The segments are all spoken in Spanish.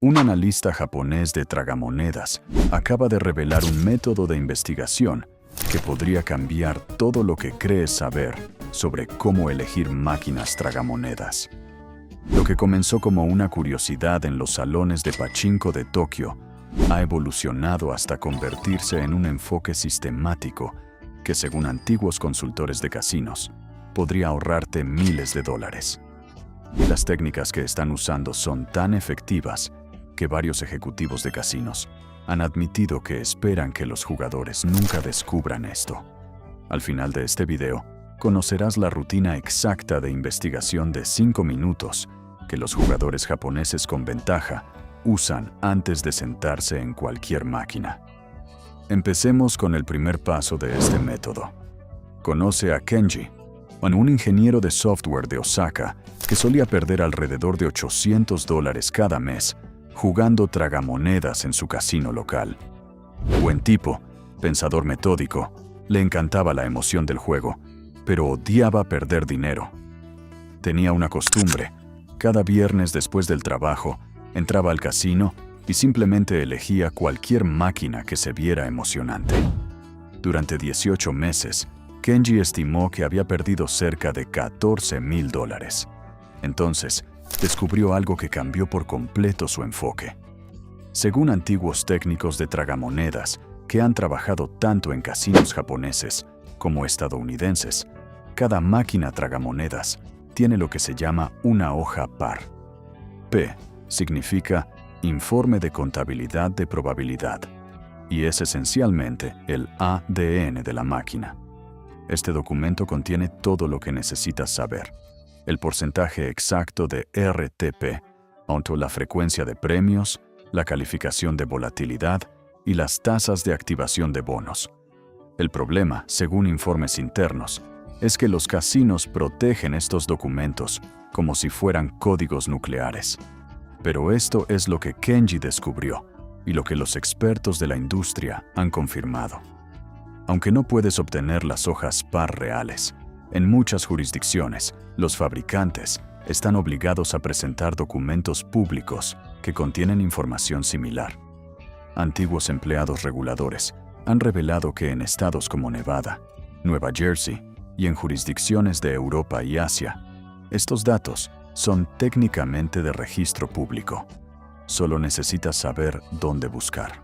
Un analista japonés de tragamonedas acaba de revelar un método de investigación que podría cambiar todo lo que crees saber sobre cómo elegir máquinas tragamonedas. Lo que comenzó como una curiosidad en los salones de pachinko de Tokio ha evolucionado hasta convertirse en un enfoque sistemático que, según antiguos consultores de casinos, podría ahorrarte miles de dólares. Y las técnicas que están usando son tan efectivas que varios ejecutivos de casinos han admitido que esperan que los jugadores nunca descubran esto. Al final de este video, conocerás la rutina exacta de investigación de 5 minutos que los jugadores japoneses con ventaja usan antes de sentarse en cualquier máquina. Empecemos con el primer paso de este método. Conoce a Kenji, un ingeniero de software de Osaka que solía perder alrededor de $800 cada mes jugando tragamonedas en su casino local. Buen tipo, pensador metódico, le encantaba la emoción del juego, pero odiaba perder dinero. Tenía una costumbre: cada viernes después del trabajo, entraba al casino y simplemente elegía cualquier máquina que se viera emocionante. Durante 18 meses, Kenji estimó que había perdido cerca de $14,000. Entonces, descubrió algo que cambió por completo su enfoque. Según antiguos técnicos de tragamonedas que han trabajado tanto en casinos japoneses como estadounidenses, cada máquina tragamonedas tiene lo que se llama una hoja par. P significa Informe de Contabilidad de Probabilidad, y es esencialmente el ADN de la máquina. Este documento contiene todo lo que necesitas saber: el porcentaje exacto de RTP, la frecuencia de premios, la calificación de volatilidad y las tasas de activación de bonos. El problema, según informes internos, es que los casinos protegen estos documentos como si fueran códigos nucleares. Pero esto es lo que Kenji descubrió y lo que los expertos de la industria han confirmado. Aunque no puedes obtener las hojas par reales, en muchas jurisdicciones, los fabricantes están obligados a presentar documentos públicos que contienen información similar. Antiguos empleados reguladores han revelado que en estados como Nevada, Nueva Jersey y en jurisdicciones de Europa y Asia, estos datos son técnicamente de registro público. Solo necesitas saber dónde buscar.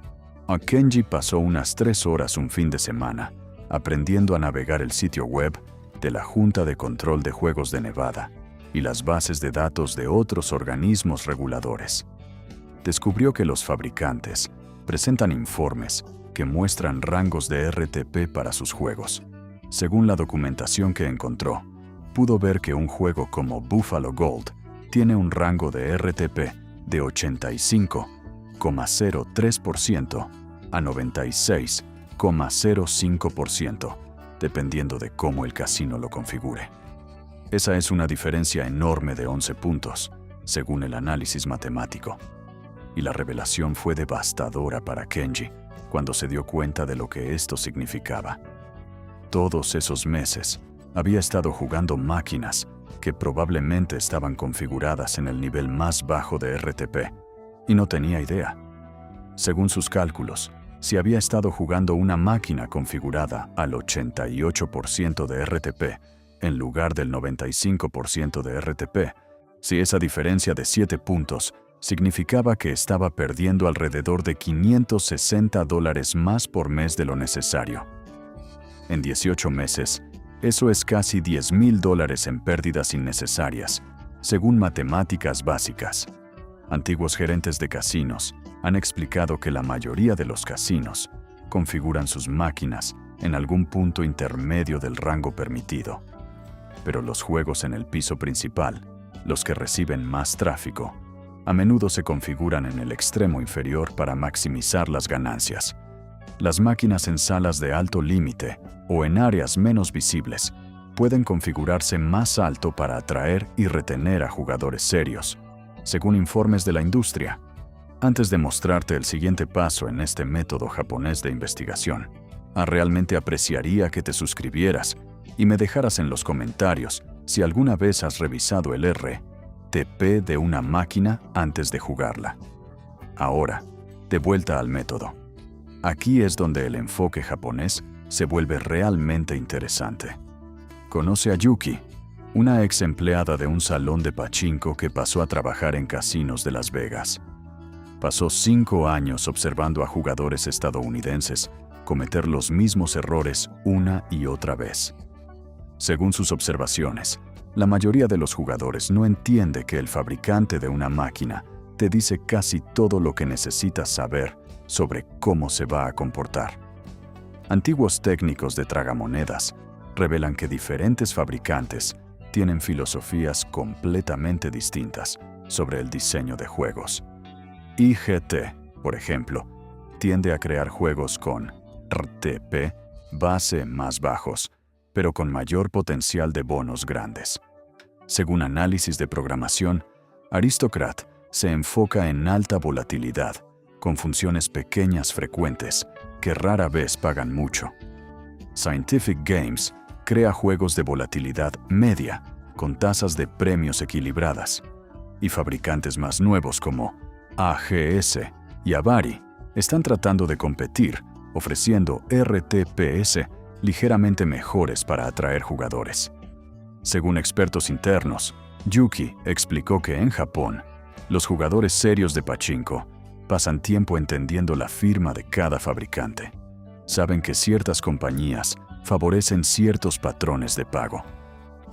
Kenji pasó unas 3 horas un fin de semana aprendiendo a navegar el sitio web de la Junta de Control de Juegos de Nevada y las bases de datos de otros organismos reguladores. Descubrió que los fabricantes presentan informes que muestran rangos de RTP para sus juegos. Según la documentación que encontró, pudo ver que un juego como Buffalo Gold tiene un rango de RTP de 85,03% a 96,05%, dependiendo de cómo el casino lo configure. Esa es una diferencia enorme de 11 puntos, según el análisis matemático. Y la revelación fue devastadora para Kenji cuando se dio cuenta de lo que esto significaba. Todos esos meses había estado jugando máquinas que probablemente estaban configuradas en el nivel más bajo de RTP, y no tenía idea. Según sus cálculos, si había estado jugando una máquina configurada al 88% de RTP en lugar del 95% de RTP, si esa diferencia de 7 puntos significaba que estaba perdiendo alrededor de $560 más por mes de lo necesario. En 18 meses, eso es casi $10,000 en pérdidas innecesarias, según matemáticas básicas. Antiguos gerentes de casinos han explicado que la mayoría de los casinos configuran sus máquinas en algún punto intermedio del rango permitido. Pero los juegos en el piso principal, los que reciben más tráfico, a menudo se configuran en el extremo inferior para maximizar las ganancias. Las máquinas en salas de alto límite o en áreas menos visibles pueden configurarse más alto para atraer y retener a jugadores serios, según informes de la industria. Antes de mostrarte el siguiente paso en este método japonés de investigación, realmente apreciaría que te suscribieras y me dejaras en los comentarios si alguna vez has revisado el RTP de una máquina antes de jugarla. Ahora, de vuelta al método. Aquí es donde el enfoque japonés se vuelve realmente interesante. Conoce a Yuki, una ex empleada de un salón de pachinko que pasó a trabajar en casinos de Las Vegas. Pasó 5 años observando a jugadores estadounidenses cometer los mismos errores una y otra vez. Según sus observaciones, la mayoría de los jugadores no entiende que el fabricante de una máquina te dice casi todo lo que necesitas saber sobre cómo se va a comportar. Antiguos técnicos de tragamonedas revelan que diferentes fabricantes tienen filosofías completamente distintas sobre el diseño de juegos. IGT, por ejemplo, tiende a crear juegos con RTP base más bajos, pero con mayor potencial de bonos grandes. Según análisis de programación, Aristocrat se enfoca en alta volatilidad, con funciones pequeñas frecuentes que rara vez pagan mucho. Scientific Games crea juegos de volatilidad media, con tasas de premios equilibradas, y fabricantes más nuevos como AGS y Avari están tratando de competir, ofreciendo RTPS ligeramente mejores para atraer jugadores. Según expertos internos, Yuki explicó que en Japón, los jugadores serios de pachinko pasan tiempo entendiendo la firma de cada fabricante. Saben que ciertas compañías favorecen ciertos patrones de pago.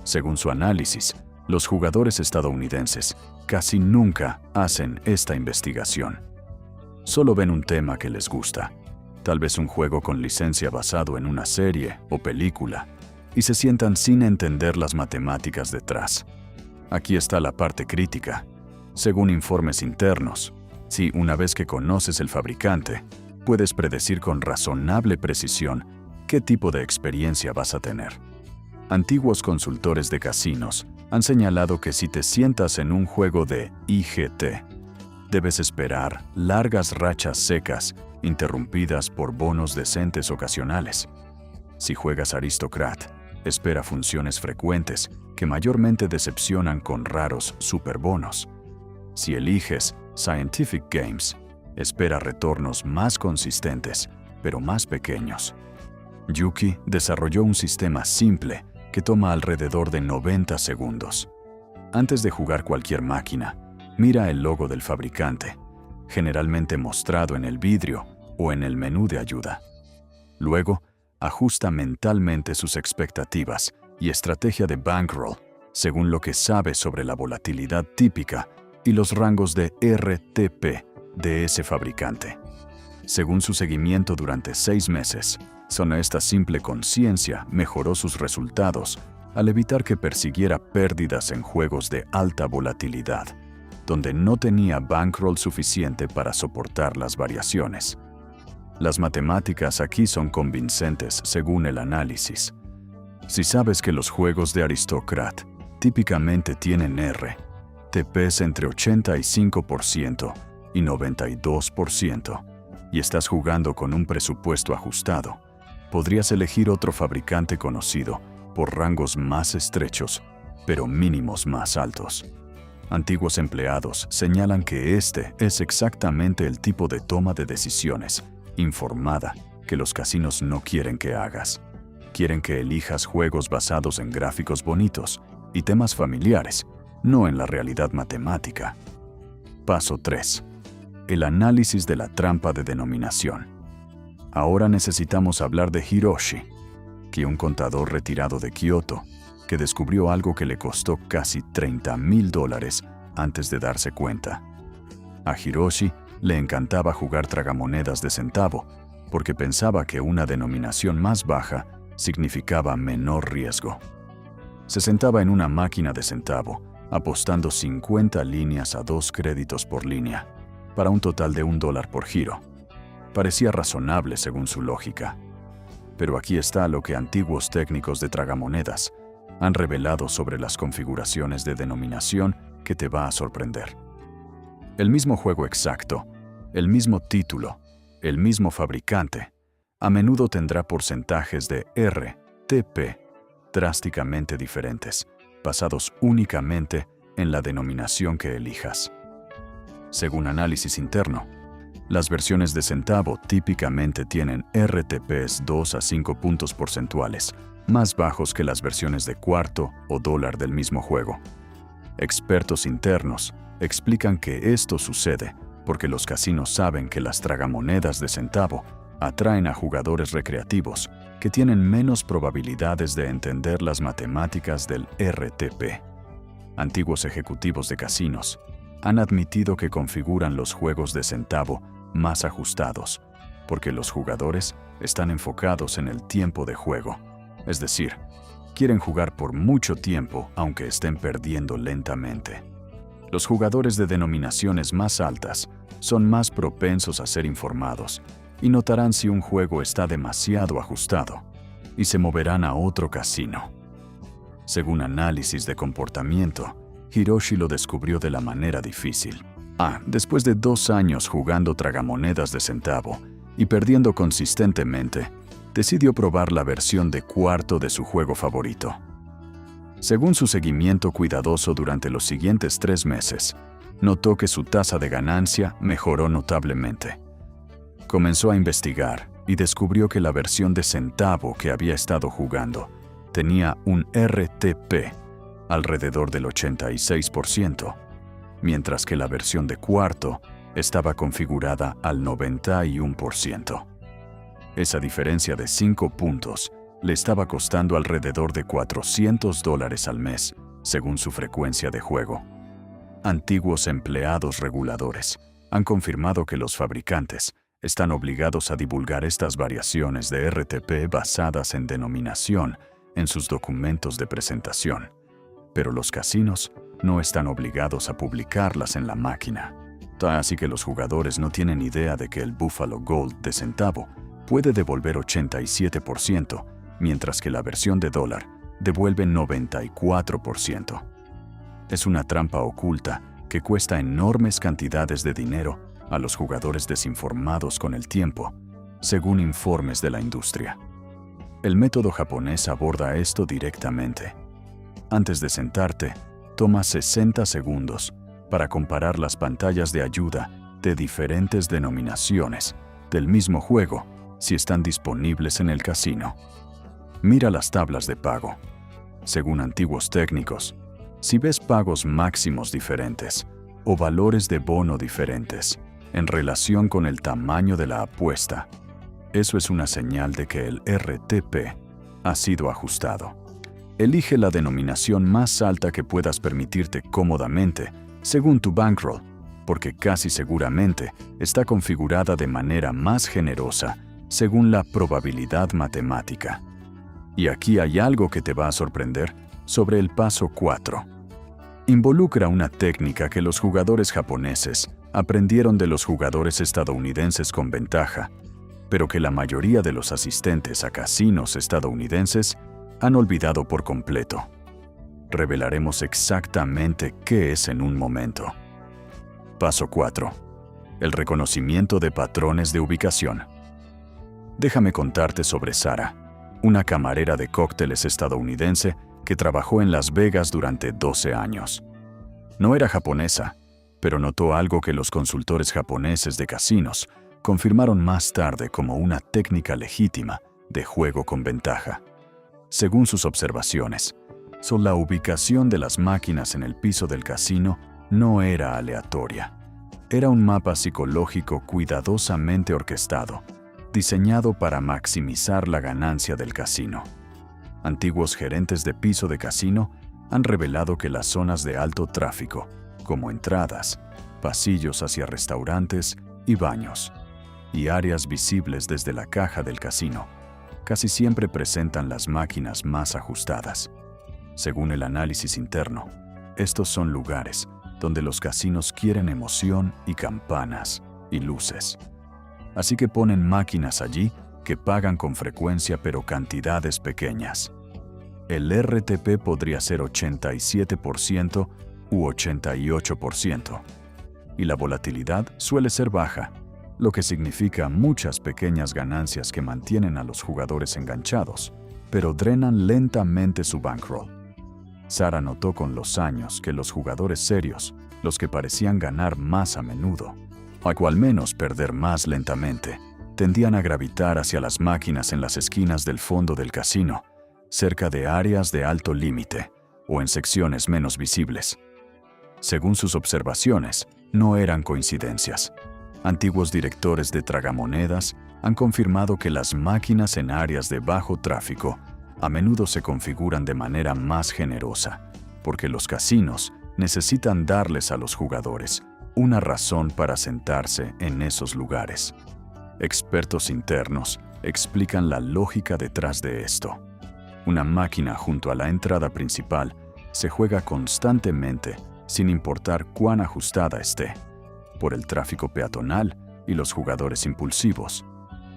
Según su análisis, los jugadores estadounidenses casi nunca hacen esta investigación. Solo ven un tema que les gusta, tal vez un juego con licencia basado en una serie o película, y se sientan sin entender las matemáticas detrás. Aquí está la parte crítica. Según informes internos, si una vez que conoces el fabricante, puedes predecir con razonable precisión qué tipo de experiencia vas a tener. Antiguos consultores de casinos han señalado que si te sientas en un juego de IGT, debes esperar largas rachas secas interrumpidas por bonos decentes ocasionales. Si juegas Aristocrat, espera funciones frecuentes que mayormente decepcionan con raros superbonos. Si eliges Scientific Games, espera retornos más consistentes, pero más pequeños. Yuki desarrolló un sistema simple que toma alrededor de 90 segundos. Antes de jugar cualquier máquina, mira el logo del fabricante, generalmente mostrado en el vidrio o en el menú de ayuda. Luego, ajusta mentalmente sus expectativas y estrategia de bankroll según lo que sabe sobre la volatilidad típica y los rangos de RTP de ese fabricante. Según su seguimiento durante 6 meses, esta simple conciencia mejoró sus resultados al evitar que persiguiera pérdidas en juegos de alta volatilidad, donde no tenía bankroll suficiente para soportar las variaciones. Las matemáticas aquí son convincentes según el análisis. Si sabes que los juegos de Aristocrat típicamente tienen RTPs entre 85% y 92%, y estás jugando con un presupuesto ajustado, podrías elegir otro fabricante conocido por rangos más estrechos, pero mínimos más altos. Antiguos empleados señalan que este es exactamente el tipo de toma de decisiones informada que los casinos no quieren que hagas. Quieren que elijas juegos basados en gráficos bonitos y temas familiares, no en la realidad matemática. Paso 3. El análisis de la trampa de denominación. Ahora necesitamos hablar de Hiroshi, que un contador retirado de Kioto, que descubrió algo que le costó casi $30,000 antes de darse cuenta. A Hiroshi le encantaba jugar tragamonedas de centavo, porque pensaba que una denominación más baja significaba menor riesgo. Se sentaba en una máquina de centavo, apostando 50 líneas a 2 créditos por línea, para un total de $1 por giro. Parecía razonable según su lógica. Pero aquí está lo que antiguos técnicos de tragamonedas han revelado sobre las configuraciones de denominación que te va a sorprender. El mismo juego exacto, el mismo título, el mismo fabricante, a menudo tendrá porcentajes de RTP drásticamente diferentes, basados únicamente en la denominación que elijas. Según análisis interno, Las versiones de centavo típicamente tienen RTPs 2 a 5 puntos porcentuales, más bajos que las versiones de cuarto o dólar del mismo juego. Expertos internos explican que esto sucede porque los casinos saben que las tragamonedas de centavo atraen a jugadores recreativos que tienen menos probabilidades de entender las matemáticas del RTP. Antiguos ejecutivos de casinos han admitido que configuran los juegos de centavo más ajustados, porque los jugadores están enfocados en el tiempo de juego, es decir, quieren jugar por mucho tiempo aunque estén perdiendo lentamente. Los jugadores de denominaciones más altas son más propensos a ser informados y notarán si un juego está demasiado ajustado y se moverán a otro casino. Según análisis de comportamiento, Hiroshi lo descubrió de la manera difícil. Después de 2 años jugando tragamonedas de centavo y perdiendo consistentemente, decidió probar la versión de cuarto de su juego favorito. Según su seguimiento cuidadoso durante los siguientes 3 meses, notó que su tasa de ganancia mejoró notablemente. Comenzó a investigar y descubrió que la versión de centavo que había estado jugando tenía un RTP alrededor del 86%, mientras que la versión de cuarto estaba configurada al 91%. Esa diferencia de 5 puntos le estaba costando alrededor de $400 al mes, según su frecuencia de juego. Antiguos empleados reguladores han confirmado que los fabricantes están obligados a divulgar estas variaciones de RTP basadas en denominación en sus documentos de presentación, pero los casinos no están obligados a publicarlas en la máquina. Así que los jugadores no tienen idea de que el Buffalo Gold de centavo puede devolver 87%, mientras que la versión de dólar devuelve 94%. Es una trampa oculta que cuesta enormes cantidades de dinero a los jugadores desinformados con el tiempo, según informes de la industria. El método japonés aborda esto directamente. Antes de sentarte, toma 60 segundos para comparar las pantallas de ayuda de diferentes denominaciones del mismo juego si están disponibles en el casino. Mira las tablas de pago. Según antiguos técnicos, si ves pagos máximos diferentes o valores de bono diferentes en relación con el tamaño de la apuesta, eso es una señal de que el RTP ha sido ajustado. Elige la denominación más alta que puedas permitirte cómodamente, según tu bankroll, porque casi seguramente está configurada de manera más generosa según la probabilidad matemática. Y aquí hay algo que te va a sorprender sobre el paso 4. Involucra una técnica que los jugadores japoneses aprendieron de los jugadores estadounidenses con ventaja, pero que la mayoría de los asistentes a casinos estadounidenses han olvidado por completo. Revelaremos exactamente qué es en un momento. Paso 4. El reconocimiento de patrones de ubicación. Déjame contarte sobre Sara, una camarera de cócteles estadounidense que trabajó en Las Vegas durante 12 años. No era japonesa, pero notó algo que los consultores japoneses de casinos confirmaron más tarde como una técnica legítima de juego con ventaja. Según sus observaciones, la ubicación de las máquinas en el piso del casino no era aleatoria. Era un mapa psicológico cuidadosamente orquestado, diseñado para maximizar la ganancia del casino. Antiguos gerentes de piso de casino han revelado que las zonas de alto tráfico, como entradas, pasillos hacia restaurantes y baños, y áreas visibles desde la caja del casino, casi siempre presentan las máquinas más ajustadas. Según el análisis interno, estos son lugares donde los casinos quieren emoción y campanas y luces. Así que ponen máquinas allí que pagan con frecuencia pero cantidades pequeñas. El RTP podría ser 87% u 88%, y la volatilidad suele ser baja, lo que significa muchas pequeñas ganancias que mantienen a los jugadores enganchados, pero drenan lentamente su bankroll. Sara notó con los años que los jugadores serios, los que parecían ganar más a menudo, o al menos perder más lentamente, tendían a gravitar hacia las máquinas en las esquinas del fondo del casino, cerca de áreas de alto límite o en secciones menos visibles. Según sus observaciones, no eran coincidencias. Antiguos directores de tragamonedas han confirmado que las máquinas en áreas de bajo tráfico a menudo se configuran de manera más generosa, porque los casinos necesitan darles a los jugadores una razón para sentarse en esos lugares. Expertos internos explican la lógica detrás de esto. Una máquina junto a la entrada principal se juega constantemente sin importar cuán ajustada esté, por el tráfico peatonal y los jugadores impulsivos.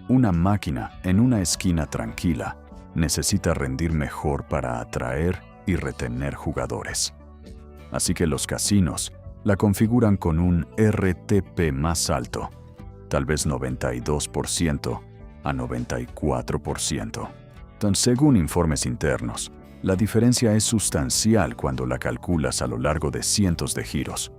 Una máquina en una esquina tranquila necesita rendir mejor para atraer y retener jugadores. Así que los casinos la configuran con un RTP más alto, tal vez 92% a 94%. Entonces, según informes internos, la diferencia es sustancial cuando la calculas a lo largo de cientos de giros.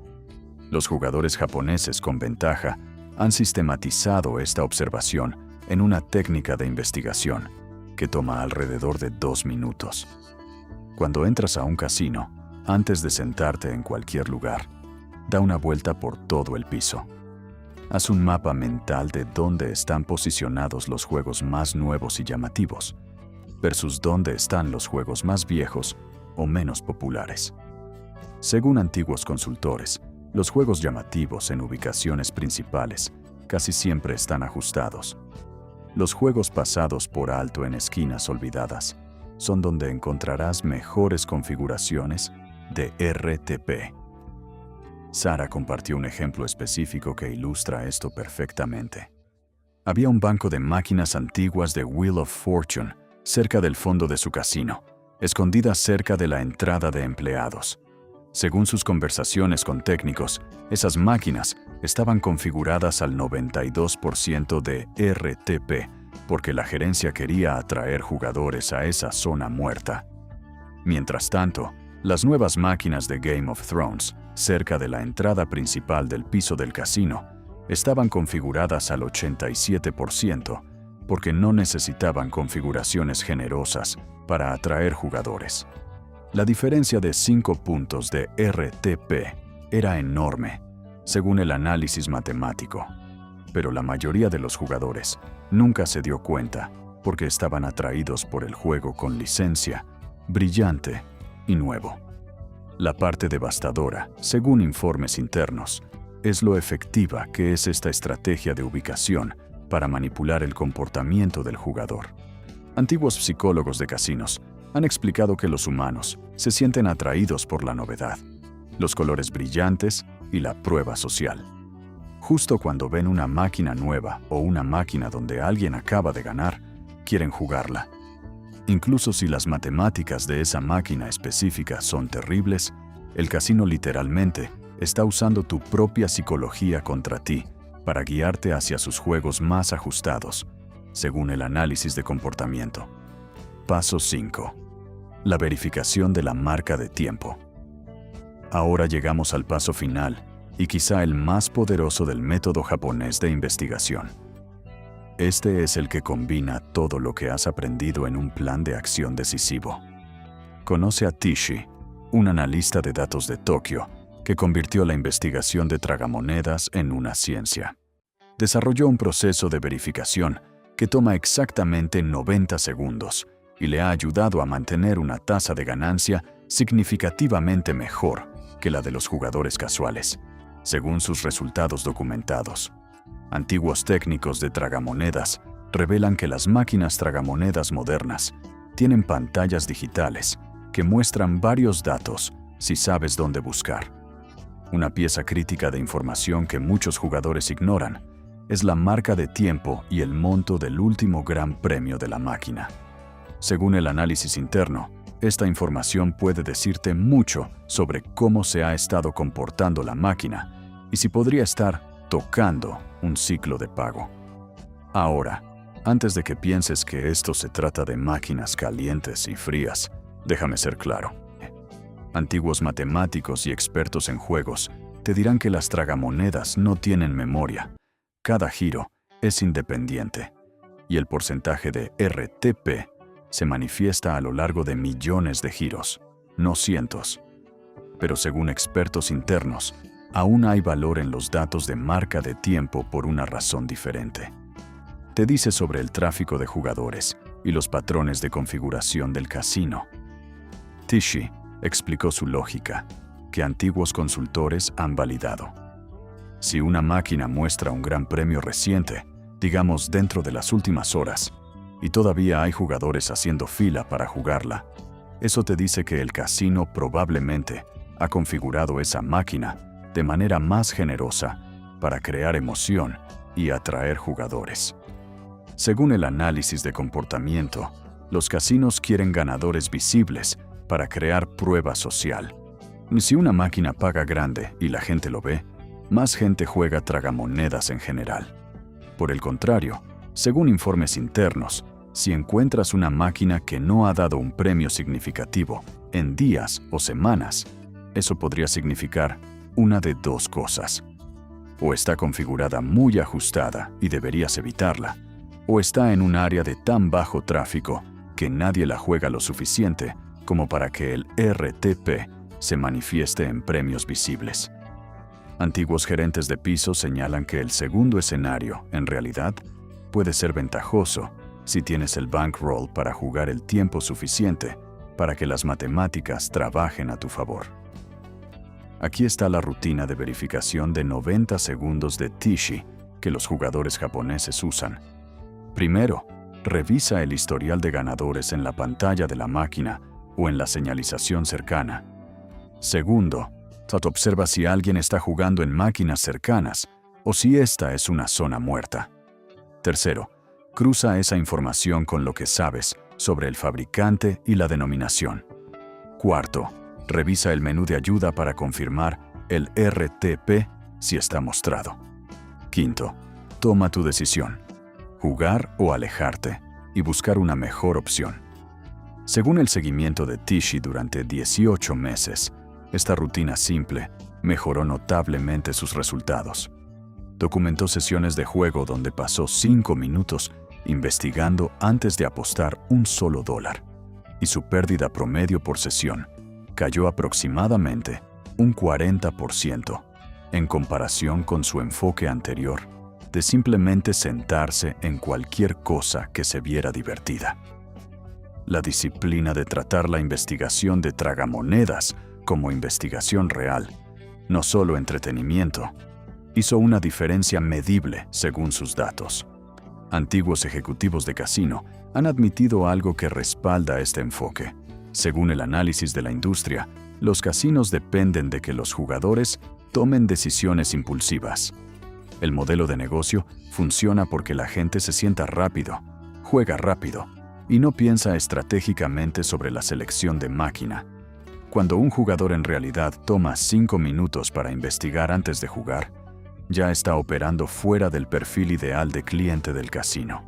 Los jugadores japoneses con ventaja han sistematizado esta observación en una técnica de investigación que toma alrededor de 2 minutos. Cuando entras a un casino, antes de sentarte en cualquier lugar, da una vuelta por todo el piso. Haz un mapa mental de dónde están posicionados los juegos más nuevos y llamativos, versus dónde están los juegos más viejos o menos populares. Según antiguos consultores, los juegos llamativos en ubicaciones principales casi siempre están ajustados. Los juegos pasados por alto en esquinas olvidadas son donde encontrarás mejores configuraciones de RTP. Sara compartió un ejemplo específico que ilustra esto perfectamente. Había un banco de máquinas antiguas de Wheel of Fortune cerca del fondo de su casino, escondidas cerca de la entrada de empleados. Según sus conversaciones con técnicos, esas máquinas estaban configuradas al 92% de RTP porque la gerencia quería atraer jugadores a esa zona muerta. Mientras tanto, las nuevas máquinas de Game of Thrones, cerca de la entrada principal del piso del casino, estaban configuradas al 87% porque no necesitaban configuraciones generosas para atraer jugadores. La diferencia de 5 puntos de RTP era enorme, según el análisis matemático, pero la mayoría de los jugadores nunca se dio cuenta porque estaban atraídos por el juego con licencia, brillante y nuevo. La parte devastadora, según informes internos, es lo efectiva que es esta estrategia de ubicación para manipular el comportamiento del jugador. Antiguos psicólogos de casinos han explicado que los humanos se sienten atraídos por la novedad, los colores brillantes y la prueba social. Justo cuando ven una máquina nueva o una máquina donde alguien acaba de ganar, quieren jugarla. Incluso si las matemáticas de esa máquina específica son terribles, el casino literalmente está usando tu propia psicología contra ti para guiarte hacia sus juegos más ajustados, según el análisis de comportamiento. Paso 5. La verificación de la marca de tiempo. Ahora llegamos al paso final y quizá el más poderoso del método japonés de investigación. Este es el que combina todo lo que has aprendido en un plan de acción decisivo. Conoce a Tishi, un analista de datos de Tokio, que convirtió la investigación de tragamonedas en una ciencia. Desarrolló un proceso de verificación que toma exactamente 90 segundos y le ha ayudado a mantener una tasa de ganancia significativamente mejor que la de los jugadores casuales, según sus resultados documentados. Antiguos técnicos de tragamonedas revelan que las máquinas tragamonedas modernas tienen pantallas digitales que muestran varios datos si sabes dónde buscar. Una pieza crítica de información que muchos jugadores ignoran es la marca de tiempo y el monto del último gran premio de la máquina. Según el análisis interno, esta información puede decirte mucho sobre cómo se ha estado comportando la máquina y si podría estar tocando un ciclo de pago. Ahora, antes de que pienses que esto se trata de máquinas calientes y frías, déjame ser claro. Antiguos matemáticos y expertos en juegos Te dirán que las tragamonedas no tienen memoria. Cada giro es independiente y el porcentaje de RTP se manifiesta a lo largo de millones de giros, no cientos. Pero según expertos internos, aún hay valor en los datos de marca de tiempo por una razón diferente. Te dice sobre el tráfico de jugadores y los patrones de configuración del casino. Tichy explicó su lógica, que antiguos consultores han validado. Si una máquina muestra un gran premio reciente, digamos dentro de las últimas horas, y todavía hay jugadores haciendo fila para jugarla, eso te dice que el casino probablemente ha configurado esa máquina de manera más generosa para crear emoción y atraer jugadores. Según el análisis de comportamiento, los casinos quieren ganadores visibles para crear prueba social. Si una máquina paga grande y la gente lo ve, más gente juega tragamonedas en general. Por el contrario, según informes internos, si encuentras una máquina que no ha dado un premio significativo en días o semanas, eso podría significar una de dos cosas. O está configurada muy ajustada y deberías evitarla, o está en un área de tan bajo tráfico que nadie la juega lo suficiente como para que el RTP se manifieste en premios visibles. Antiguos gerentes de piso señalan que el segundo escenario, en realidad, puede ser ventajoso si tienes el bankroll para jugar el tiempo suficiente para que las matemáticas trabajen a tu favor. Aquí está la rutina de verificación de 90 segundos de Tichy que los jugadores japoneses usan. Primero, revisa el historial de ganadores en la pantalla de la máquina o en la señalización cercana. Segundo, observa si alguien está jugando en máquinas cercanas o si esta es una zona muerta. Tercero, cruza esa información con lo que sabes sobre el fabricante y la denominación. Cuarto, revisa el menú de ayuda para confirmar el RTP si está mostrado. Quinto, toma tu decisión: jugar o alejarte y buscar una mejor opción. Según el seguimiento de Tichy durante 18 meses, esta rutina simple mejoró notablemente sus resultados. Documentó sesiones de juego donde pasó 5 minutos investigando antes de apostar un solo dólar, y su pérdida promedio por sesión cayó aproximadamente un 40% en comparación con su enfoque anterior de simplemente sentarse en cualquier cosa que se viera divertida. La disciplina de tratar la investigación de tragamonedas como investigación real, no solo entretenimiento, hizo una diferencia medible según sus datos. Antiguos ejecutivos de casino han admitido algo que respalda este enfoque. Según el análisis de la industria, los casinos dependen de que los jugadores tomen decisiones impulsivas. El modelo de negocio funciona porque la gente se sienta rápido, juega rápido y no piensa estratégicamente sobre la selección de máquina. Cuando un jugador en realidad toma 5 minutos para investigar antes de jugar, ya está operando fuera del perfil ideal de cliente del casino.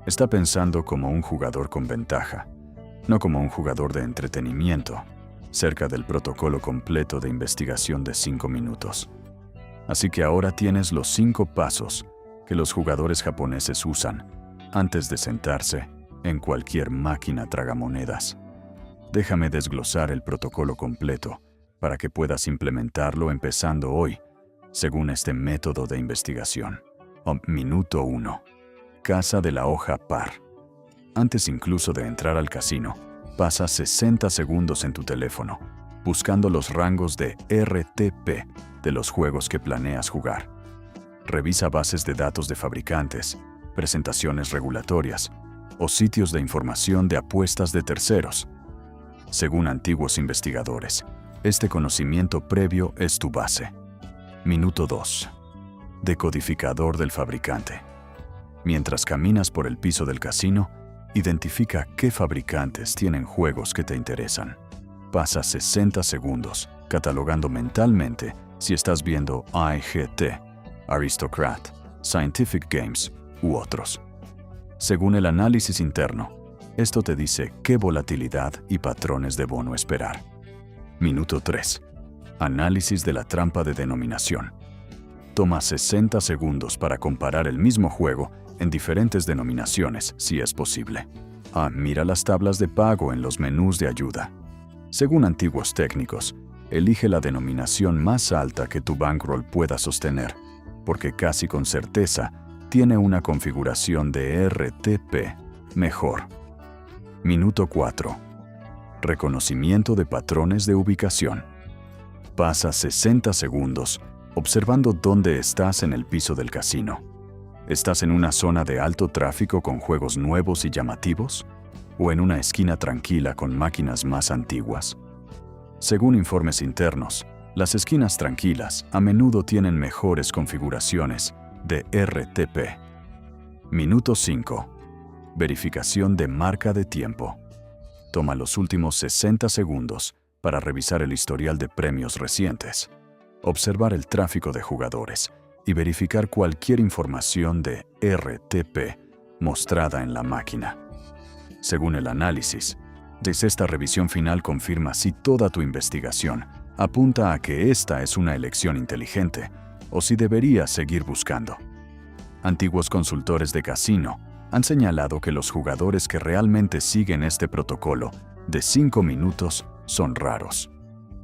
Está pensando como un jugador con ventaja, no como un jugador de entretenimiento, cerca del protocolo completo de investigación de 5 minutos. Así que ahora tienes los 5 pasos que los jugadores japoneses usan antes de sentarse en cualquier máquina tragamonedas. Déjame desglosar el protocolo completo para que puedas implementarlo empezando hoy, según este método de investigación. Minuto 1. Casa de la hoja par. Antes incluso de entrar al casino, pasa 60 segundos en tu teléfono, buscando los rangos de RTP de los juegos que planeas jugar. Revisa bases de datos de fabricantes, presentaciones regulatorias o sitios de información de apuestas de terceros. Según antiguos investigadores, este conocimiento previo es tu base. Minuto 2. Decodificador del fabricante. Mientras caminas por el piso del casino, identifica qué fabricantes tienen juegos que te interesan. Pasa 60 segundos catalogando mentalmente si estás viendo IGT, Aristocrat, Scientific Games u otros. Según el análisis interno, esto te dice qué volatilidad y patrones de bono esperar. Minuto 3. Análisis de la trampa de denominación. Toma 60 segundos para comparar el mismo juego en diferentes denominaciones, si es posible. Mira las tablas de pago en los menús de ayuda. Según antiguos técnicos, elige la denominación más alta que tu bankroll pueda sostener, porque casi con certeza tiene una configuración de RTP mejor. Minuto 4. Reconocimiento de patrones de ubicación. Pasa 60 segundos observando dónde estás en el piso del casino. ¿Estás en una zona de alto tráfico con juegos nuevos y llamativos? ¿O en una esquina tranquila con máquinas más antiguas? Según informes internos, las esquinas tranquilas a menudo tienen mejores configuraciones de RTP. Minuto 5. Verificación de marca de tiempo. Toma los últimos 60 segundos para revisar el historial de premios recientes, observar el tráfico de jugadores y verificar cualquier información de RTP mostrada en la máquina. Según el análisis, desde esta revisión final confirma si toda tu investigación apunta a que esta es una elección inteligente o si deberías seguir buscando. Antiguos consultores de casino han señalado que los jugadores que realmente siguen este protocolo de 5 minutos son raros.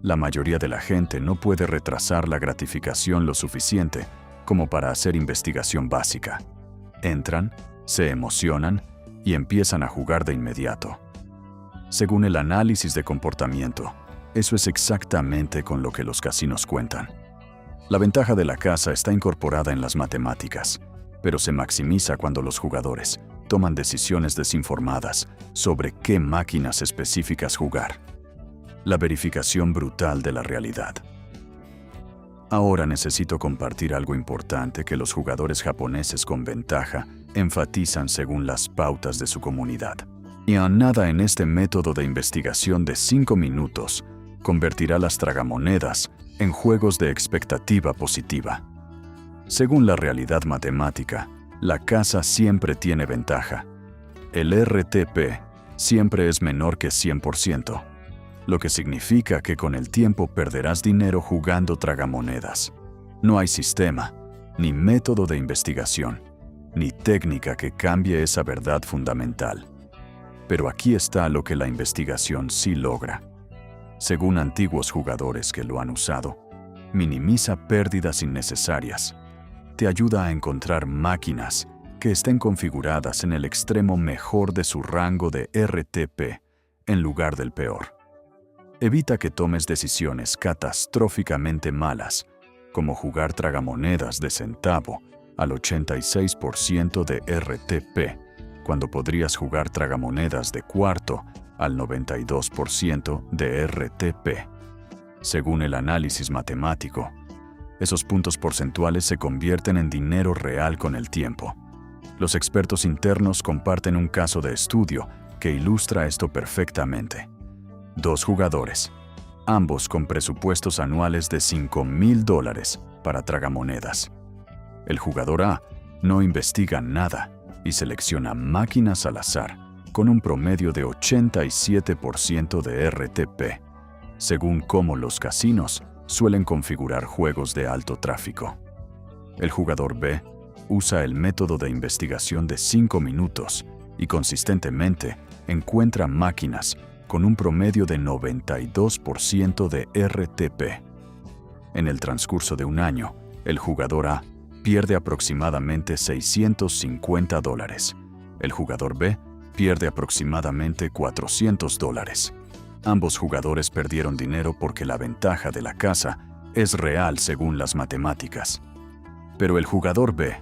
La mayoría de la gente no puede retrasar la gratificación lo suficiente como para hacer investigación básica. Entran, se emocionan y empiezan a jugar de inmediato. Según el análisis de comportamiento, eso es exactamente con lo que los casinos cuentan. La ventaja de la casa está incorporada en las matemáticas, pero se maximiza cuando los jugadores toman decisiones desinformadas sobre qué máquinas específicas jugar. La verificación brutal de la realidad. Ahora necesito compartir algo importante que los jugadores japoneses con ventaja enfatizan según las pautas de su comunidad. Y a nada en este método de investigación de 5 minutos convertirá las tragamonedas en juegos de expectativa positiva. Según la realidad matemática, la casa siempre tiene ventaja. El RTP siempre es menor que 100%, lo que significa que con el tiempo perderás dinero jugando tragamonedas. No hay sistema, ni método de investigación, ni técnica que cambie esa verdad fundamental. Pero aquí está lo que la investigación sí logra. Según antiguos jugadores que lo han usado, minimiza pérdidas innecesarias. Te ayuda a encontrar máquinas que estén configuradas en el extremo mejor de su rango de RTP en lugar del peor. Evita que tomes decisiones catastróficamente malas, como jugar tragamonedas de centavo al 86% de RTP, cuando podrías jugar tragamonedas de cuarto al 92% de RTP. Según el análisis matemático, esos puntos porcentuales se convierten en dinero real con el tiempo. Los expertos internos comparten un caso de estudio que ilustra esto perfectamente. 2 jugadores, ambos con presupuestos anuales de $5,000 para tragamonedas. El jugador A no investiga nada y selecciona máquinas al azar con un promedio de 87% de RTP, según cómo los casinos suelen configurar juegos de alto tráfico. El jugador B usa el método de investigación de 5 minutos y consistentemente encuentra máquinas con un promedio de 92% de RTP. En el transcurso de un año, el jugador A pierde aproximadamente $650. El jugador B pierde aproximadamente $400. Ambos jugadores perdieron dinero porque la ventaja de la casa es real según las matemáticas. Pero el jugador B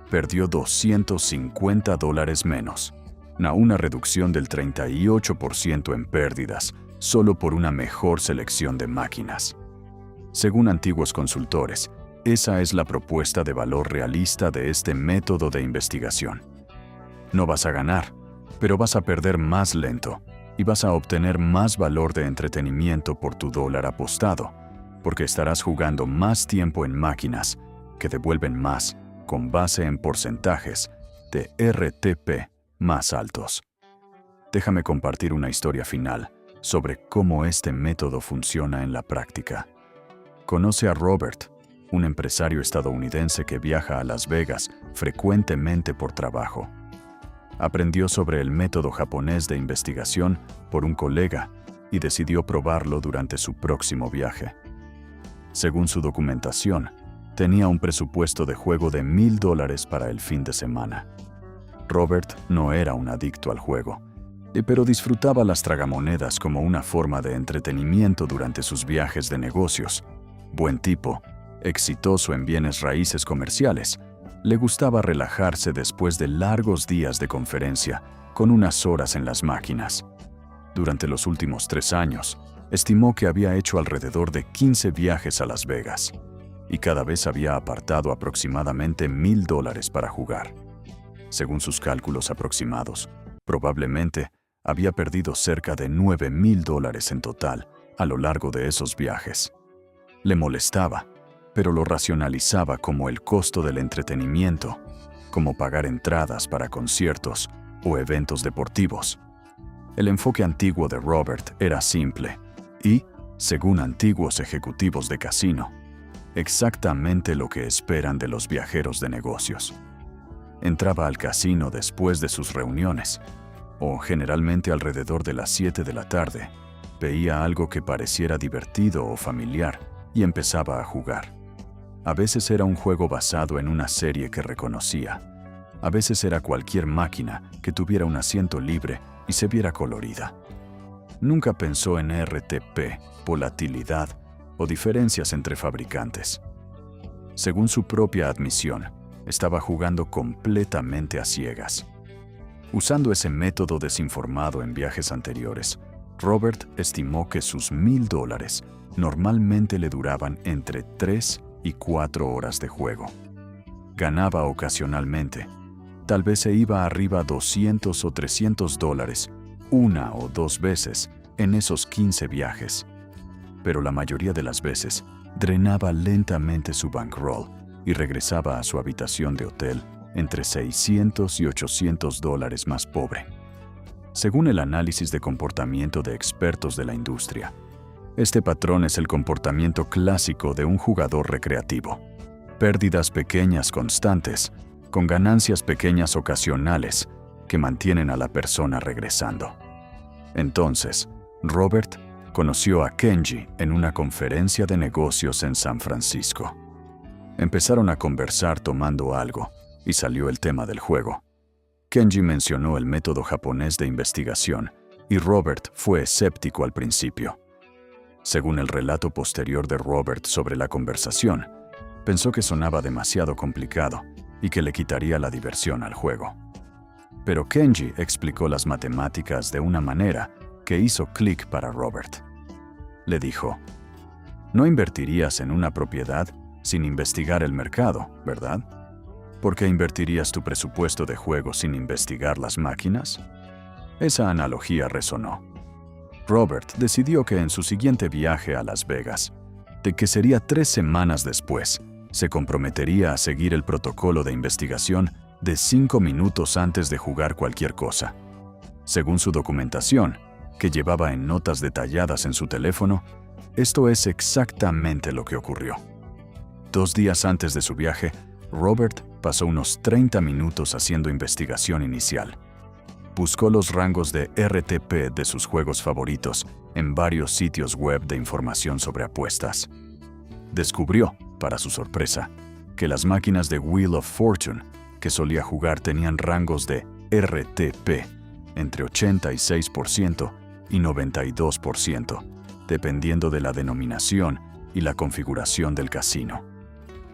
perdió $250 menos, una reducción del 38% en pérdidas, solo por una mejor selección de máquinas. Según antiguos consultores, esa es la propuesta de valor realista de este método de investigación. No vas a ganar, pero vas a perder más lento y vas a obtener más valor de entretenimiento por tu dólar apostado, porque estarás jugando más tiempo en máquinas que devuelven más con base en porcentajes de RTP más altos. Déjame compartir una historia final sobre cómo este método funciona en la práctica. Conoce a Robert, un empresario estadounidense que viaja a Las Vegas frecuentemente por trabajo. Aprendió sobre el método japonés de investigación por un colega y decidió probarlo durante su próximo viaje. Según su documentación, tenía un presupuesto de juego de $1,000 para el fin de semana. Robert no era un adicto al juego, pero disfrutaba las tragamonedas como una forma de entretenimiento durante sus viajes de negocios. Buen tipo, exitoso en bienes raíces comerciales, le gustaba relajarse después de largos días de conferencia con unas horas en las máquinas. Durante los últimos 3 años, estimó que había hecho alrededor de 15 viajes a Las Vegas y cada vez había apartado aproximadamente $1,000 para jugar. Según sus cálculos aproximados, probablemente había perdido cerca de $9,000 en total a lo largo de esos viajes. Le molestaba, pero lo racionalizaba como el costo del entretenimiento, como pagar entradas para conciertos o eventos deportivos. El enfoque antiguo de Robert era simple y, según antiguos ejecutivos de casino, exactamente lo que esperan de los viajeros de negocios. Entraba al casino después de sus reuniones, o generalmente alrededor de las 7 de la tarde, veía algo que pareciera divertido o familiar y empezaba a jugar. A veces era un juego basado en una serie que reconocía. A veces era cualquier máquina que tuviera un asiento libre y se viera colorida. Nunca pensó en RTP, volatilidad o diferencias entre fabricantes. Según su propia admisión, estaba jugando completamente a ciegas. Usando ese método desinformado en viajes anteriores, Robert estimó que sus $1,000 normalmente le duraban entre 3 y 4 horas de juego. Ganaba ocasionalmente. Tal vez se iba arriba $200 o $300 una o 2 veces en esos 15 viajes. Pero la mayoría de las veces drenaba lentamente su bankroll y regresaba a su habitación de hotel entre $600 y $800 más pobre. Según el análisis de comportamiento de expertos de la industria, este patrón es el comportamiento clásico de un jugador recreativo. Pérdidas pequeñas constantes, con ganancias pequeñas ocasionales que mantienen a la persona regresando. Entonces, Robert conoció a Kenji en una conferencia de negocios en San Francisco. Empezaron a conversar tomando algo y salió el tema del juego. Kenji mencionó el método japonés de investigación y Robert fue escéptico al principio. Según el relato posterior de Robert sobre la conversación, pensó que sonaba demasiado complicado y que le quitaría la diversión al juego. Pero Kenji explicó las matemáticas de una manera que hizo clic para Robert. Le dijo, «No invertirías en una propiedad sin investigar el mercado, ¿verdad? ¿Por qué invertirías tu presupuesto de juego sin investigar las máquinas?» Esa analogía resonó. Robert decidió que en su siguiente viaje a Las Vegas, de que sería 3 semanas después, se comprometería a seguir el protocolo de investigación de 5 minutos antes de jugar cualquier cosa. Según su documentación, que llevaba en notas detalladas en su teléfono, esto es exactamente lo que ocurrió. 2 días antes de su viaje, Robert pasó unos 30 minutos haciendo investigación inicial. Buscó los rangos de RTP de sus juegos favoritos en varios sitios web de información sobre apuestas. Descubrió, para su sorpresa, que las máquinas de Wheel of Fortune que solía jugar tenían rangos de RTP entre 86% y 92%, dependiendo de la denominación y la configuración del casino.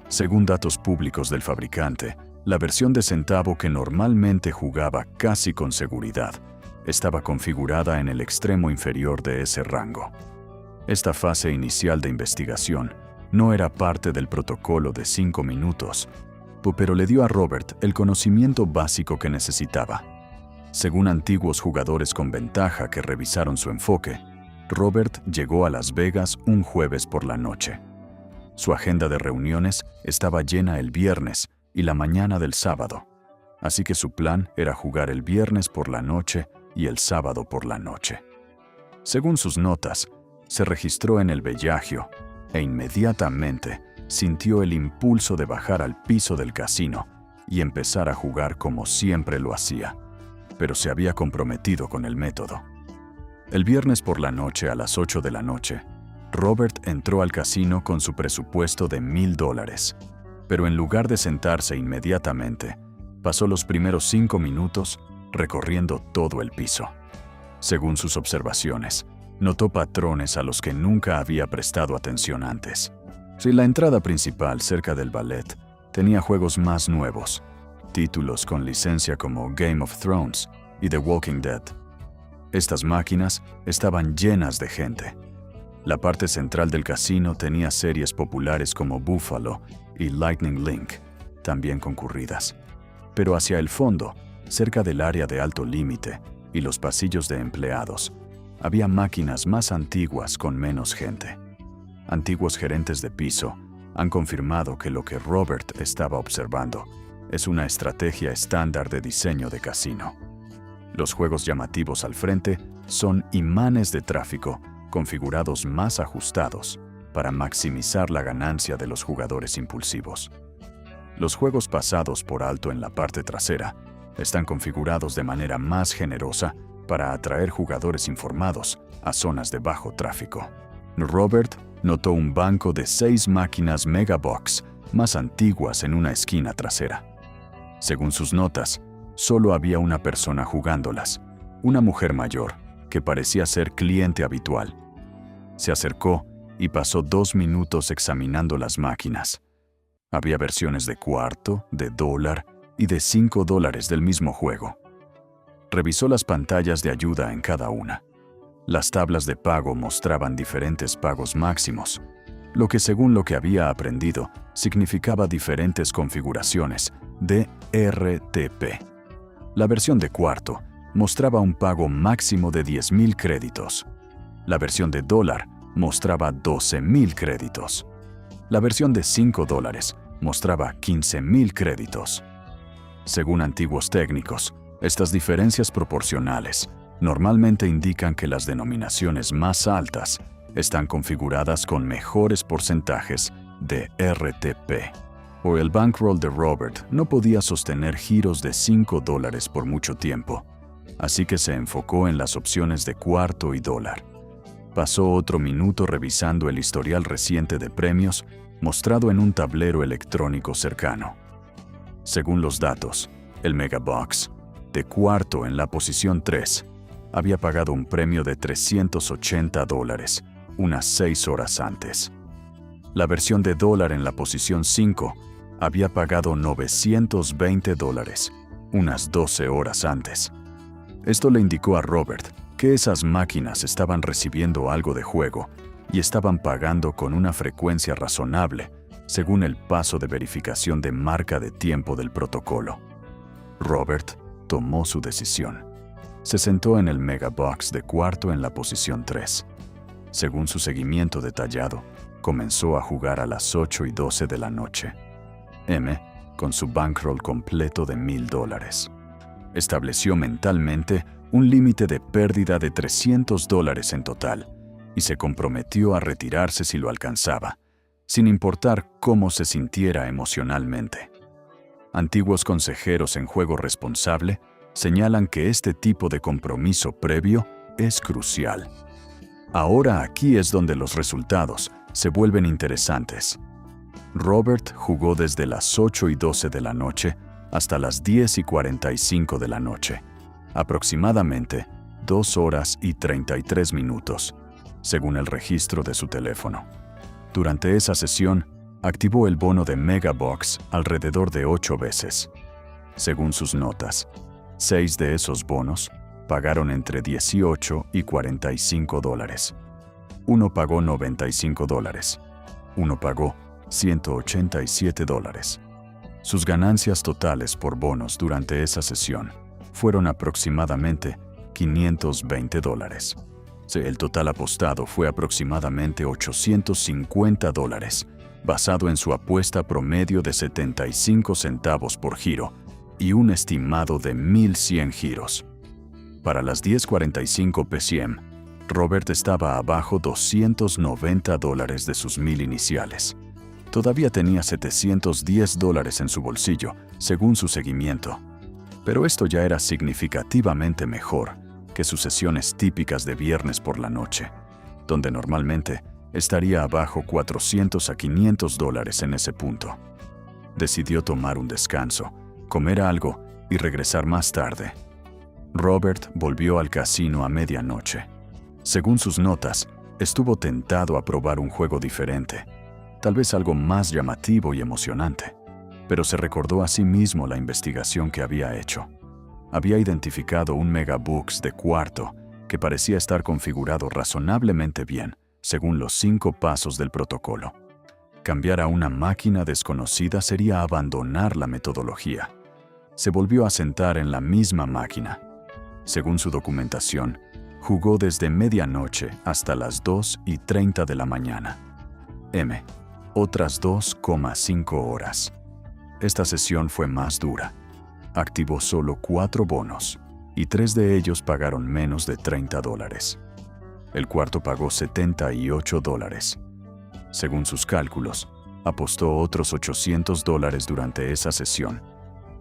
Según datos públicos del fabricante, la versión de centavo que normalmente jugaba casi con seguridad estaba configurada en el extremo inferior de ese rango. Esta fase inicial de investigación no era parte del protocolo de 5 minutos, pero le dio a Robert el conocimiento básico que necesitaba. Según antiguos jugadores con ventaja que revisaron su enfoque, Robert llegó a Las Vegas un jueves por la noche. Su agenda de reuniones estaba llena el viernes y la mañana del sábado, así que su plan era jugar el viernes por la noche y el sábado por la noche. Según sus notas, se registró en el Bellagio, e inmediatamente sintió el impulso de bajar al piso del casino y empezar a jugar como siempre lo hacía, pero se había comprometido con el método. El viernes por la noche a las 8 de la noche, Robert entró al casino con su presupuesto de $1,000, pero en lugar de sentarse inmediatamente, pasó los primeros 5 minutos recorriendo todo el piso. Según sus observaciones, notó patrones a los que nunca había prestado atención antes. Si la entrada principal cerca del ballet tenía juegos más nuevos, títulos con licencia como Game of Thrones y The Walking Dead. Estas máquinas estaban llenas de gente. La parte central del casino tenía series populares como Buffalo y Lightning Link, también concurridas. Pero hacia el fondo, cerca del área de alto límite y los pasillos de empleados, había máquinas más antiguas con menos gente. Antiguos gerentes de piso han confirmado que lo que Robert estaba observando es una estrategia estándar de diseño de casino. Los juegos llamativos al frente son imanes de tráfico configurados más ajustados para maximizar la ganancia de los jugadores impulsivos. Los juegos pasados por alto en la parte trasera están configurados de manera más generosa para atraer jugadores informados a zonas de bajo tráfico. Robert notó un banco de 6 máquinas Megabox más antiguas en una esquina trasera. Según sus notas, solo había una persona jugándolas, una mujer mayor, que parecía ser cliente habitual. Se acercó y pasó 2 minutos examinando las máquinas. Había versiones de cuarto, de dólar y de $5 del mismo juego. Revisó las pantallas de ayuda en cada una. Las tablas de pago mostraban diferentes pagos máximos, lo que según lo que había aprendido, significaba diferentes configuraciones de RTP. La versión de cuarto mostraba un pago máximo de 10,000 créditos. La versión de dólar mostraba 12,000 créditos. La versión de $5 mostraba 15,000 créditos. Según antiguos técnicos, estas diferencias proporcionales normalmente indican que las denominaciones más altas están configuradas con mejores porcentajes de RTP. O el bankroll de Robert no podía sostener giros de $5 por mucho tiempo, así que se enfocó en las opciones de cuarto y dólar. Pasó otro minuto revisando el historial reciente de premios mostrado en un tablero electrónico cercano. Según los datos, el Megabox, de cuarto en la posición 3, había pagado un premio de $380 unas 6 horas antes. La versión de dólar en la posición 5 había pagado $920 unas 12 horas antes. Esto le indicó a Robert que esas máquinas estaban recibiendo algo de juego y estaban pagando con una frecuencia razonable según el paso de verificación de marca de tiempo del protocolo. Robert tomó su decisión. Se sentó en el Megabox de cuarto en la posición 3. Según su seguimiento detallado, comenzó a jugar a las 8:12 de la noche. M, con su bankroll completo de $1,000. Estableció mentalmente un límite de pérdida de $300 en total y se comprometió a retirarse si lo alcanzaba, sin importar cómo se sintiera emocionalmente. Antiguos consejeros en juego responsable señalan que este tipo de compromiso previo es crucial. Ahora aquí es donde los resultados se vuelven interesantes. Robert jugó desde las 8:12 de la noche hasta las 10:45 de la noche, aproximadamente 2 horas y 33 minutos, según el registro de su teléfono. Durante esa sesión, activó el bono de Megabox alrededor de 8 veces. Según sus notas, 6 de esos bonos pagaron entre $18 y $45. Uno pagó $95. Uno pagó $187. Sus ganancias totales por bonos durante esa sesión fueron aproximadamente $520. El total apostado fue aproximadamente $850, basado en su apuesta promedio de 75 centavos por giro y un estimado de 1,100 giros. Para las 10:45 p.m., Robert estaba abajo $290 de sus 1,000 iniciales. Todavía tenía $710 en su bolsillo, según su seguimiento. Pero esto ya era significativamente mejor que sus sesiones típicas de viernes por la noche, donde normalmente estaría abajo $400 a $500 en ese punto. Decidió tomar un descanso, comer algo y regresar más tarde. Robert volvió al casino a medianoche. Según sus notas, estuvo tentado a probar un juego diferente, tal vez algo más llamativo y emocionante, pero se recordó a sí mismo la investigación que había hecho. Había identificado un Megabucks de cuarto que parecía estar configurado razonablemente bien, según los 5 pasos del protocolo. Cambiar a una máquina desconocida sería abandonar la metodología. Se volvió a sentar en la misma máquina. Según su documentación, jugó desde medianoche hasta las 2:30 de la mañana. Otras 2,5 horas. Esta sesión fue más dura. Activó solo 4 bonos, y 3 de ellos pagaron menos de $30. El cuarto pagó $78. Según sus cálculos, apostó otros $800 durante esa sesión,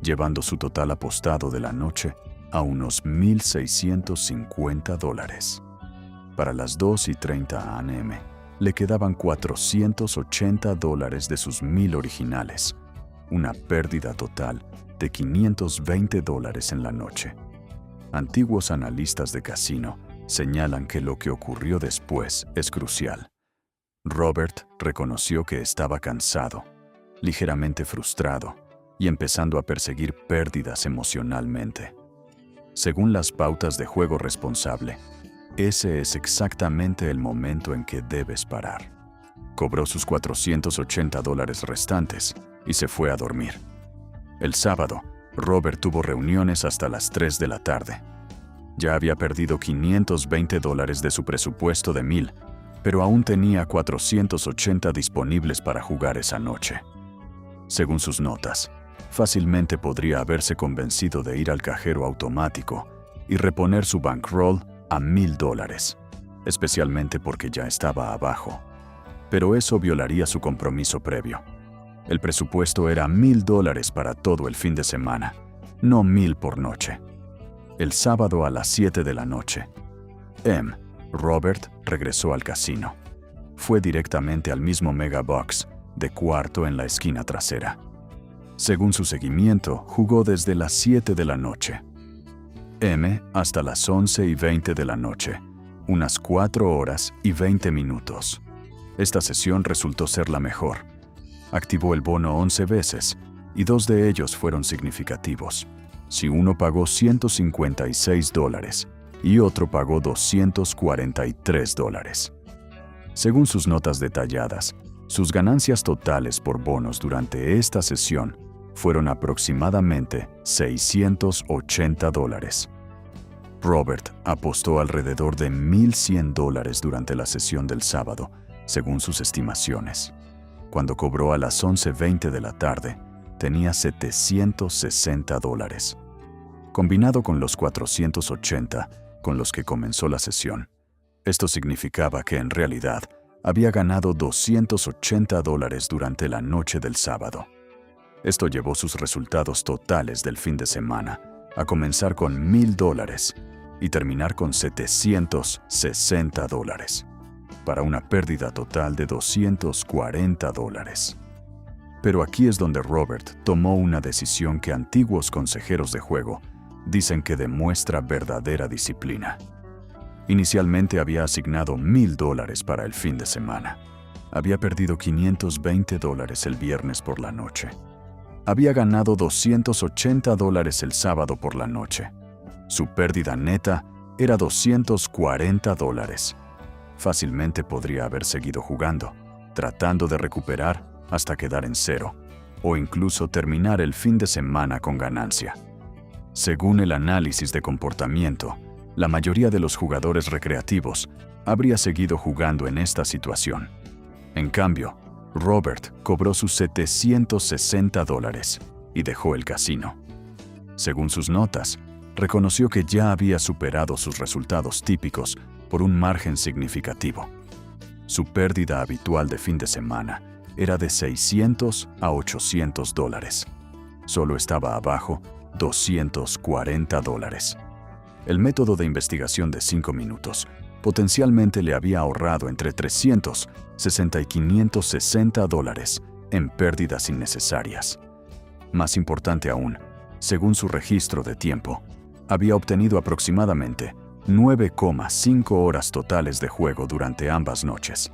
llevando su total apostado de la noche a unos $1,650. Para las 2:30 a.m., le quedaban $480 de sus 1,000 originales, una pérdida total de $520 en la noche. Antiguos analistas de casino señalan que lo que ocurrió después es crucial. Robert reconoció que estaba cansado, ligeramente frustrado y empezando a perseguir pérdidas emocionalmente. Según las pautas de juego responsable, ese es exactamente el momento en que debes parar. Cobró sus $480 restantes y se fue a dormir. El sábado, Robert tuvo reuniones hasta las 3 de la tarde. Ya había perdido $520 de su presupuesto de 1,000, pero aún tenía $480 disponibles para jugar esa noche. Según sus notas, fácilmente podría haberse convencido de ir al cajero automático y reponer su bankroll a $1,000, especialmente porque ya estaba abajo. Pero eso violaría su compromiso previo. El presupuesto era $1,000 para todo el fin de semana, no 1,000 por noche. El sábado a las 7 de la noche, Robert regresó al casino. Fue directamente al mismo Megabucks de cuarto en la esquina trasera. Según su seguimiento, jugó desde las 7 de la noche, hasta las 11:20 de la noche, unas 4 horas y 20 minutos. Esta sesión resultó ser la mejor. Activó el bono 11 veces, y 2 de ellos fueron significativos. Si uno pagó $156 y otro pagó $243. Según sus notas detalladas, sus ganancias totales por bonos durante esta sesión fueron aproximadamente $680. Robert apostó alrededor de $1,100 durante la sesión del sábado, según sus estimaciones. Cuando cobró a las 11:20 de la tarde, tenía $760. Combinado con los $480 con los que comenzó la sesión, esto significaba que en realidad había ganado $280 durante la noche del sábado. Esto llevó sus resultados totales del fin de semana a comenzar con $1,000 y terminar con $760, para una pérdida total de $240. Pero aquí es donde Robert tomó una decisión que antiguos consejeros de juego dicen que demuestra verdadera disciplina. Inicialmente había asignado $1,000 para el fin de semana. Había perdido $520 el viernes por la noche. Había ganado $280 el sábado por la noche. Su pérdida neta era $240. Fácilmente podría haber seguido jugando, tratando de recuperar hasta quedar en cero, o incluso terminar el fin de semana con ganancia. Según el análisis de comportamiento, la mayoría de los jugadores recreativos habría seguido jugando en esta situación. En cambio, Robert cobró sus $760 y dejó el casino. Según sus notas, reconoció que ya había superado sus resultados típicos por un margen significativo. Su pérdida habitual de fin de semana era de $600 a $800. Solo estaba abajo $240. El método de investigación de 5 minutos potencialmente le había ahorrado entre $360 y $560 en pérdidas innecesarias. Más importante aún, según su registro de tiempo, había obtenido aproximadamente 9,5 horas totales de juego durante ambas noches.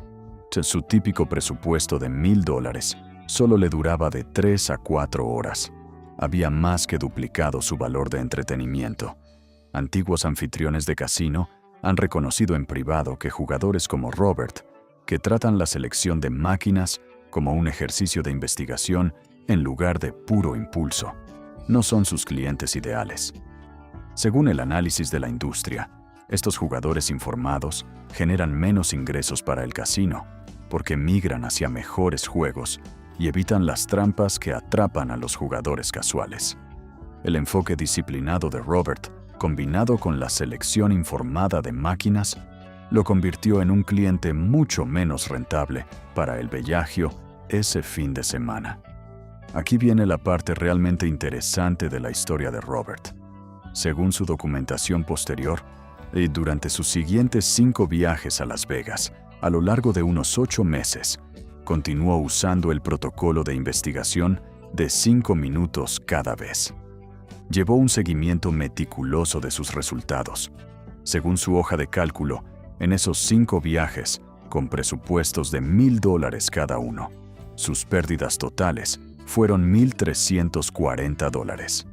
Su típico presupuesto de $1,000 solo le duraba de 3 a 4 horas. Había más que duplicado su valor de entretenimiento. Antiguos anfitriones de casino han reconocido en privado que jugadores como Robert, que tratan la selección de máquinas como un ejercicio de investigación en lugar de puro impulso, no son sus clientes ideales. Según el análisis de la industria, estos jugadores informados generan menos ingresos para el casino porque migran hacia mejores juegos y evitan las trampas que atrapan a los jugadores casuales. El enfoque disciplinado de Robert, combinado con la selección informada de máquinas, lo convirtió en un cliente mucho menos rentable para el Bellagio ese fin de semana. Aquí viene la parte realmente interesante de la historia de Robert. Según su documentación posterior, durante sus siguientes 5 viajes a Las Vegas, a lo largo de unos 8 meses, continuó usando el protocolo de investigación de 5 minutos cada vez. Llevó un seguimiento meticuloso de sus resultados. Según su hoja de cálculo, en esos 5 viajes, con presupuestos de $1,000 cada uno, sus pérdidas totales fueron $1,340.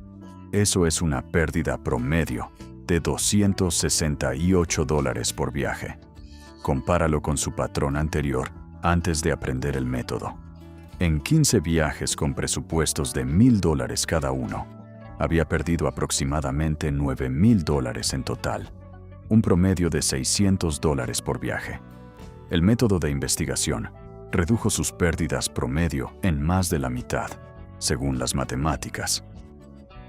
Eso es una pérdida promedio de $268 por viaje. Compáralo con su patrón anterior antes de aprender el método. En 15 viajes con presupuestos de $1,000 cada uno, había perdido aproximadamente $9,000 en total, un promedio de $600 por viaje. El método de investigación redujo sus pérdidas promedio en más de la mitad, según las matemáticas.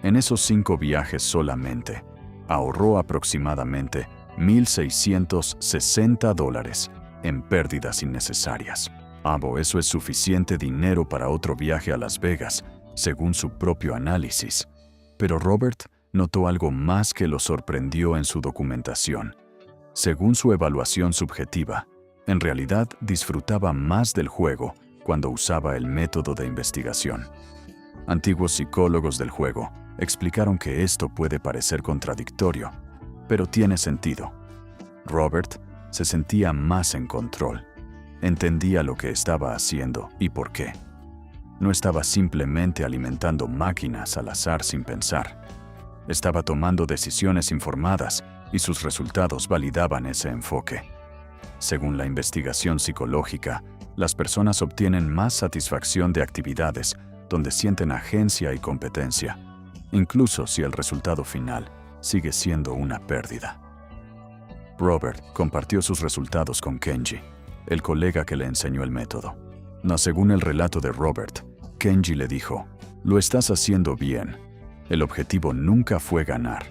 En esos 5 viajes solamente, ahorró aproximadamente $1,660 en pérdidas innecesarias. Eso es suficiente dinero para otro viaje a Las Vegas, según su propio análisis. Pero Robert notó algo más que lo sorprendió en su documentación. Según su evaluación subjetiva, en realidad disfrutaba más del juego cuando usaba el método de investigación. Antiguos psicólogos del juego explicaron que esto puede parecer contradictorio, pero tiene sentido. Robert se sentía más en control. Entendía lo que estaba haciendo y por qué. No estaba simplemente alimentando máquinas al azar sin pensar. Estaba tomando decisiones informadas y sus resultados validaban ese enfoque. Según la investigación psicológica, las personas obtienen más satisfacción de actividades donde sienten agencia y competencia, incluso si el resultado final sigue siendo una pérdida. Robert compartió sus resultados con Kenji, el colega que le enseñó el método. Según el relato de Robert, Kenji le dijo: «Lo estás haciendo bien. El objetivo nunca fue ganar.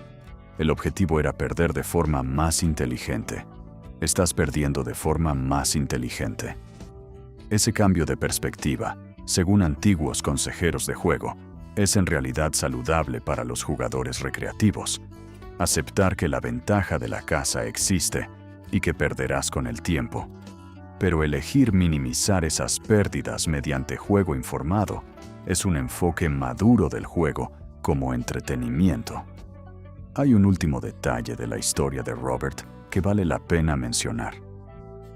El objetivo era perder de forma más inteligente. Estás perdiendo de forma más inteligente». Ese cambio de perspectiva, según antiguos consejeros de juego, es en realidad saludable para los jugadores recreativos. Aceptar que la ventaja de la casa existe y que perderás con el tiempo. Pero elegir minimizar esas pérdidas mediante juego informado es un enfoque maduro del juego como entretenimiento. Hay un último detalle de la historia de Robert que vale la pena mencionar.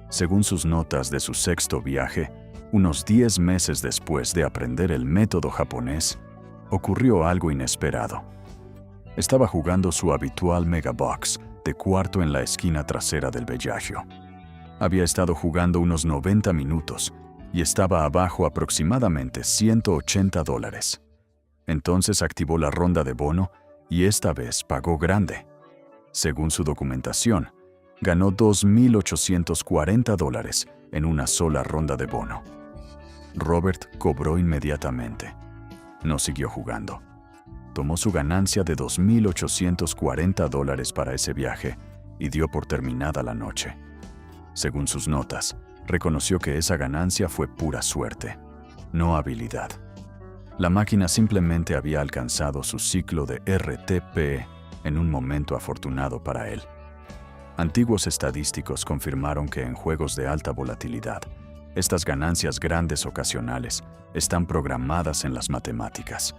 Según sus notas de su 6º viaje, unos 10 meses después de aprender el método japonés, ocurrió algo inesperado. Estaba jugando su habitual Megabox de cuarto en la esquina trasera del Bellagio. Había estado jugando unos 90 minutos y estaba abajo aproximadamente $180. Entonces activó la ronda de bono y esta vez pagó grande. Según su documentación, ganó $2,840 en una sola ronda de bono. Robert cobró inmediatamente. No siguió jugando. tomó su ganancia de $2.840 para ese viaje y dio por terminada la noche. Según sus notas, reconoció que esa ganancia fue pura suerte, no habilidad. La máquina simplemente había alcanzado su ciclo de RTP en un momento afortunado para él. Antiguos estadísticos confirmaron que en juegos de alta volatilidad, estas ganancias grandes ocasionales están programadas en las matemáticas.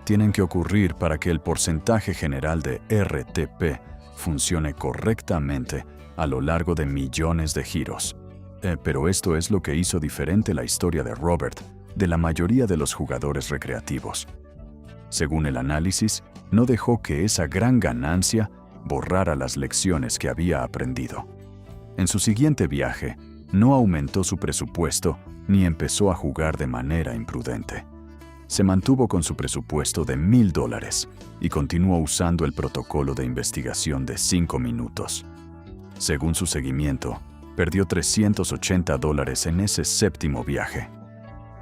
Tienen que ocurrir para que el porcentaje general de RTP funcione correctamente a lo largo de millones de giros. Pero esto es lo que hizo diferente la historia de Robert de la mayoría de los jugadores recreativos. Según el análisis, no dejó que esa gran ganancia borrara las lecciones que había aprendido. En su siguiente viaje, no aumentó su presupuesto ni empezó a jugar de manera imprudente. Se mantuvo con su presupuesto de $1,000 y continuó usando el protocolo de investigación de 5 minutos. Según su seguimiento, perdió $380 en ese séptimo viaje.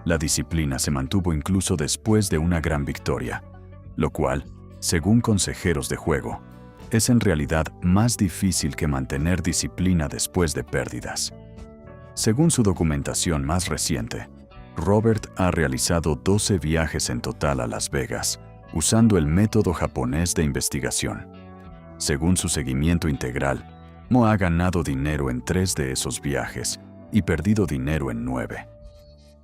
La disciplina se mantuvo incluso después de una gran victoria, lo cual, según consejeros de juego, es en realidad más difícil que mantener disciplina después de pérdidas. Según su documentación más reciente, Robert ha realizado 12 viajes en total a Las Vegas, usando el método japonés de investigación. Según su seguimiento integral, Mo ha ganado dinero en 3 de esos viajes y perdido dinero en 9.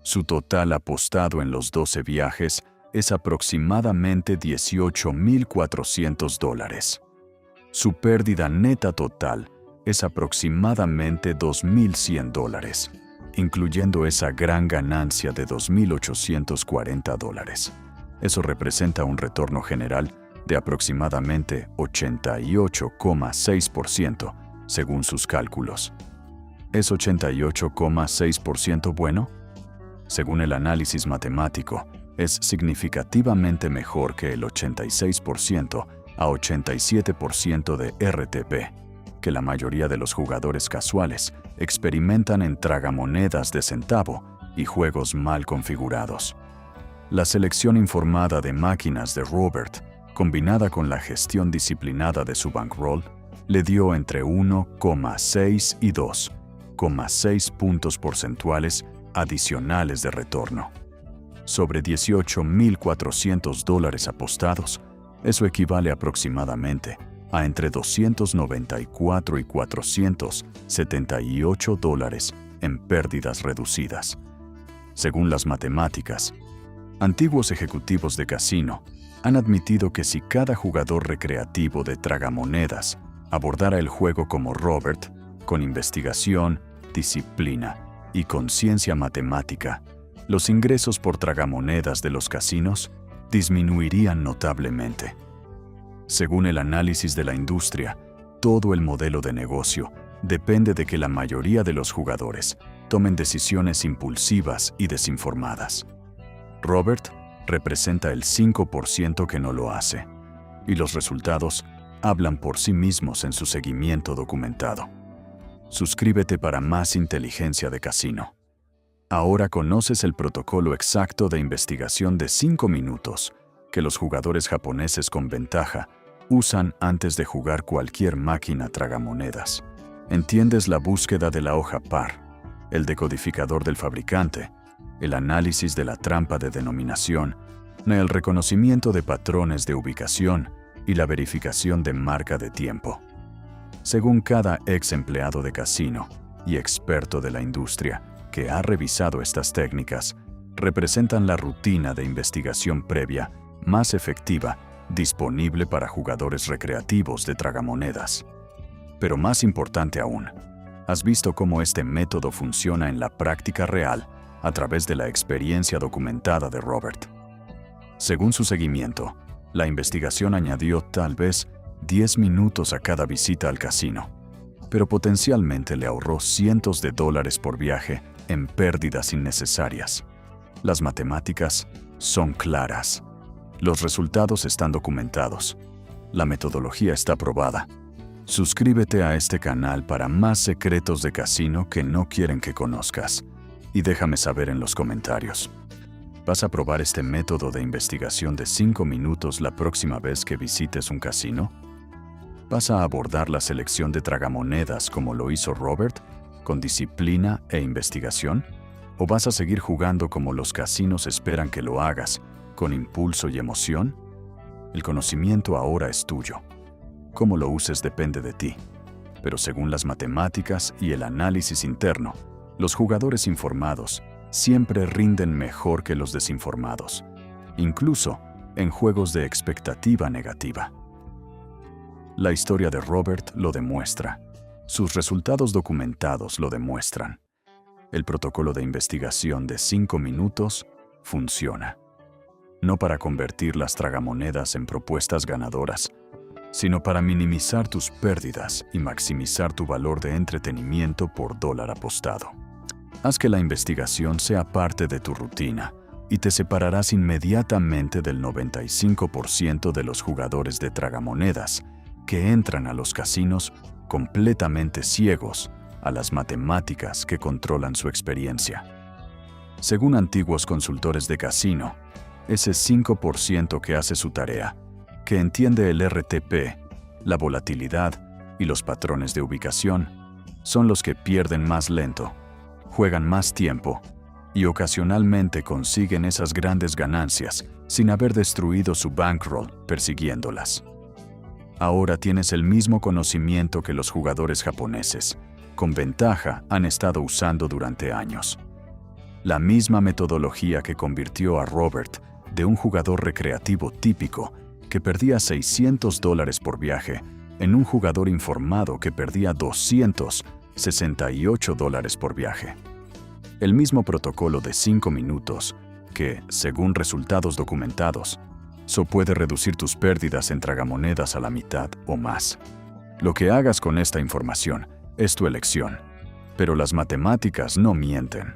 Su total apostado en los 12 viajes es aproximadamente $18,400. Su pérdida neta total es aproximadamente $2,100, incluyendo esa gran ganancia de $2,840. Eso representa un retorno general de aproximadamente 88,6%, según sus cálculos. ¿Es 88,6% bueno? Según el análisis matemático, es significativamente mejor que el 86% a 87% de RTP, que la mayoría de los jugadores casuales experimentan en tragamonedas de centavo y juegos mal configurados. La selección informada de máquinas de Robert, combinada con la gestión disciplinada de su bankroll, le dio entre 1,6 y 2,6 puntos porcentuales adicionales de retorno. Sobre $18,400 apostados, eso equivale aproximadamente a entre $294 y $478 en pérdidas reducidas. Según las matemáticas, antiguos ejecutivos de casino han admitido que si cada jugador recreativo de tragamonedas abordara el juego como Robert, con investigación, disciplina y conciencia matemática, los ingresos por tragamonedas de los casinos disminuirían notablemente. Según el análisis de la industria, todo el modelo de negocio depende de que la mayoría de los jugadores tomen decisiones impulsivas y desinformadas. Robert representa el 5% que no lo hace, y los resultados hablan por sí mismos en su seguimiento documentado. Suscríbete para más inteligencia de casino. Ahora conoces el protocolo exacto de investigación de 5 minutos que los jugadores japoneses con ventaja usan antes de jugar cualquier máquina tragamonedas. Entiendes la búsqueda de la hoja par, el decodificador del fabricante, el análisis de la trampa de denominación, el reconocimiento de patrones de ubicación y la verificación de marca de tiempo. Según cada ex empleado de casino y experto de la industria que ha revisado estas técnicas, representan la rutina de investigación previa más efectiva disponible para jugadores recreativos de tragamonedas. Pero más importante aún, ¿has visto cómo este método funciona en la práctica real a través de la experiencia documentada de Robert? Según su seguimiento, la investigación añadió tal vez 10 minutos a cada visita al casino, pero potencialmente le ahorró cientos de dólares por viaje en pérdidas innecesarias. Las matemáticas son claras. Los resultados están documentados. La metodología está probada. Suscríbete a este canal para más secretos de casino que no quieren que conozcas. Y déjame saber en los comentarios. ¿Vas a probar este método de investigación de 5 minutos la próxima vez que visites un casino? ¿Vas a abordar la selección de tragamonedas como lo hizo Robert, con disciplina e investigación? ¿O vas a seguir jugando como los casinos esperan que lo hagas, con impulso y emoción? El conocimiento ahora es tuyo. Cómo lo uses depende de ti. Pero según las matemáticas y el análisis interno, los jugadores informados siempre rinden mejor que los desinformados, incluso en juegos de expectativa negativa. La historia de Robert lo demuestra. Sus resultados documentados lo demuestran. El protocolo de investigación de 5 minutos funciona. No para convertir las tragamonedas en propuestas ganadoras, sino para minimizar tus pérdidas y maximizar tu valor de entretenimiento por dólar apostado. Haz que la investigación sea parte de tu rutina y te separarás inmediatamente del 95% de los jugadores de tragamonedas que entran a los casinos completamente ciegos a las matemáticas que controlan su experiencia. Según antiguos consultores de casino, ese 5% que hace su tarea, que entiende el RTP, la volatilidad y los patrones de ubicación, son los que pierden más lento, juegan más tiempo y ocasionalmente consiguen esas grandes ganancias sin haber destruido su bankroll persiguiéndolas. Ahora tienes el mismo conocimiento que los jugadores japoneses, con ventaja, han estado usando durante años. La misma metodología que convirtió a Robert de un jugador recreativo típico que perdía $600 por viaje en un jugador informado que perdía $268 por viaje. El mismo protocolo de 5 minutos que, según resultados documentados, puede reducir tus pérdidas en tragamonedas a la mitad o más. Lo que hagas con esta información es tu elección, pero las matemáticas no mienten.